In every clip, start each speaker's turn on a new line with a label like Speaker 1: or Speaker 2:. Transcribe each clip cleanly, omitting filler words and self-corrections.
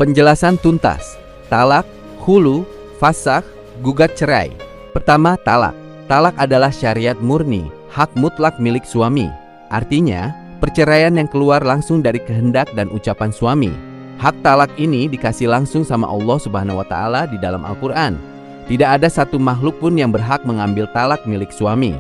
Speaker 1: Penjelasan tuntas. Talak, khulu, fasakh, gugat cerai. Pertama, talak. Talak adalah syariat murni, hak mutlak milik suami. Artinya, perceraian yang keluar langsung dari kehendak dan ucapan suami. Hak talak ini dikasih langsung sama Allah Subhanahu wa Ta'ala di dalam Al-Quran. Tidak ada satu makhluk pun yang berhak mengambil talak milik suami.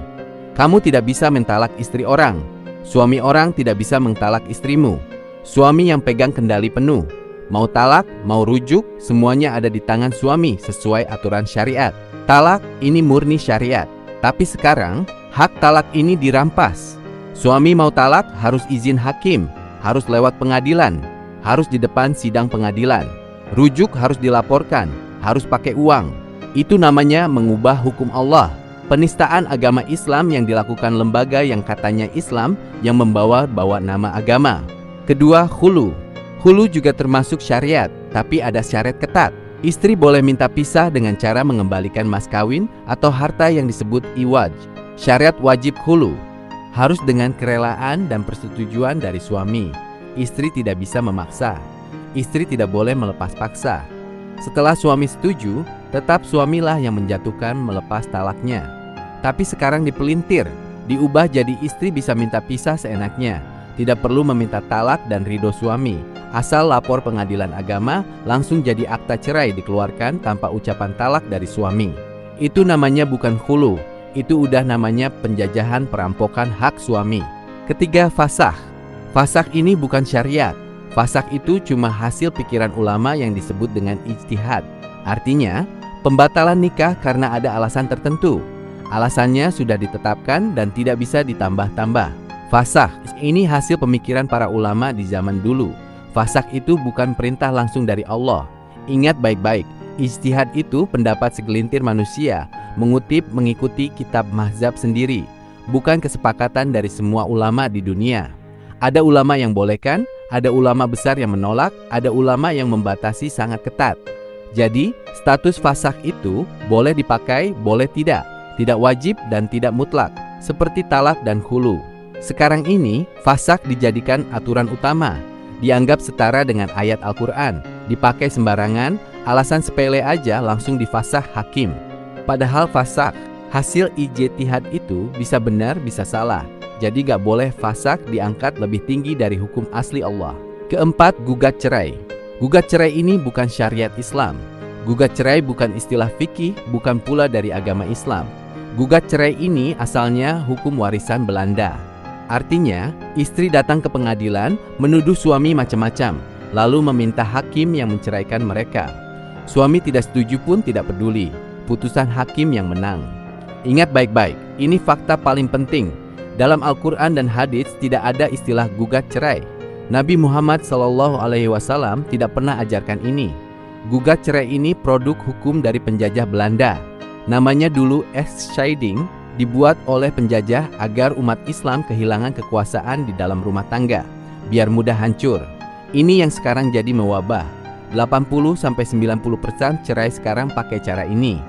Speaker 1: Kamu tidak bisa mentalak istri orang. Suami orang tidak bisa mentalak istrimu. Suami yang pegang kendali penuh. Mau talak, mau rujuk, semuanya ada di tangan suami sesuai aturan syariat. Talak ini murni syariat. Tapi sekarang, hak talak ini dirampas. Suami mau talak harus izin hakim, harus lewat pengadilan, harus di depan sidang pengadilan. Rujuk harus dilaporkan, harus pakai uang. Itu namanya mengubah hukum Allah. Penistaan agama Islam yang dilakukan lembaga yang katanya Islam yang membawa-bawa nama agama. Kedua, khulu. Khulu juga termasuk syariat, tapi ada syarat ketat. Istri boleh minta pisah dengan cara mengembalikan mas kawin atau harta yang disebut iwaj. Syariat wajib khulu. Harus dengan kerelaan dan persetujuan dari suami. Istri tidak bisa memaksa. Istri tidak boleh melepas paksa. Setelah suami setuju, tetap suamilah yang menjatuhkan melepas talaknya. Tapi sekarang dipelintir, diubah jadi istri bisa minta pisah seenaknya. Tidak perlu meminta talak dan ridho suami. Asal lapor pengadilan agama, langsung jadi akta cerai dikeluarkan tanpa ucapan talak dari suami. Itu namanya bukan khulu, itu udah namanya penjajahan perampokan hak suami. Ketiga, fasakh. Fasakh ini bukan syariat. Fasakh itu cuma hasil pikiran ulama yang disebut dengan ijtihad. Artinya, pembatalan nikah karena ada alasan tertentu. Alasannya sudah ditetapkan dan tidak bisa ditambah-tambah. Fasakh ini hasil pemikiran para ulama di zaman dulu. Fasakh itu bukan perintah langsung dari Allah. Ingat baik-baik, ijtihad itu pendapat segelintir manusia, mengikuti kitab mazhab sendiri, bukan kesepakatan dari semua ulama di dunia. Ada ulama yang bolehkan, ada ulama besar yang menolak, ada ulama yang membatasi sangat ketat. Jadi, status fasakh itu boleh dipakai, boleh tidak wajib dan tidak mutlak, seperti talak dan khulu. Sekarang ini, fasakh dijadikan aturan utama, dianggap setara dengan ayat Al-Quran, dipakai sembarangan, alasan sepele aja langsung difasakh hakim. Padahal fasakh, hasil ijtihad itu bisa benar, bisa salah. Jadi gak boleh fasakh diangkat lebih tinggi dari hukum asli Allah. Keempat, gugat cerai. Gugat cerai ini bukan syariat Islam. Gugat cerai bukan istilah fikih, bukan pula dari agama Islam. Gugat cerai ini asalnya hukum warisan Belanda. Artinya, istri datang ke pengadilan menuduh suami macam-macam, lalu meminta hakim yang menceraikan mereka. Suami tidak setuju pun tidak peduli, putusan hakim yang menang. Ingat baik-baik, ini fakta paling penting. Dalam Al-Quran dan hadits tidak ada istilah gugat cerai. Nabi Muhammad SAW tidak pernah ajarkan ini. Gugat cerai ini produk hukum dari penjajah Belanda. Namanya dulu echtscheiding, dibuat oleh penjajah agar umat Islam kehilangan kekuasaan di dalam rumah tangga, biar mudah hancur. Ini yang sekarang jadi mewabah. 80-90% cerai sekarang pakai cara ini.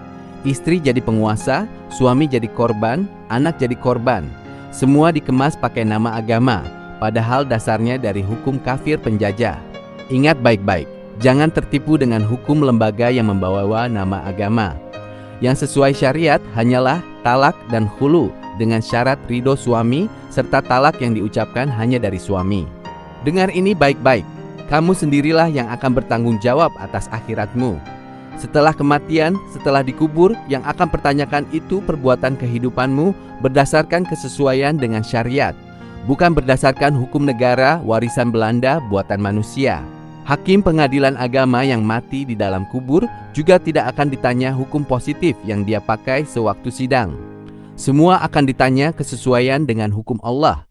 Speaker 1: Istri jadi penguasa, suami jadi korban, anak jadi korban. Semua dikemas pakai nama agama, padahal dasarnya dari hukum kafir penjajah. Ingat baik-baik, jangan tertipu dengan hukum lembaga yang membawa nama agama. Yang sesuai syariat hanyalah talak dan khulu dengan syarat ridho suami serta talak yang diucapkan hanya dari suami. Dengar ini baik-baik, kamu sendirilah yang akan bertanggung jawab atas akhiratmu. Setelah kematian, setelah dikubur, yang akan pertanyakan itu perbuatan kehidupanmu berdasarkan kesesuaian dengan syariat, bukan berdasarkan hukum negara warisan Belanda buatan manusia. Hakim pengadilan agama yang mati di dalam kubur juga tidak akan ditanya hukum positif yang dia pakai sewaktu sidang. Semua akan ditanya kesesuaian dengan hukum Allah.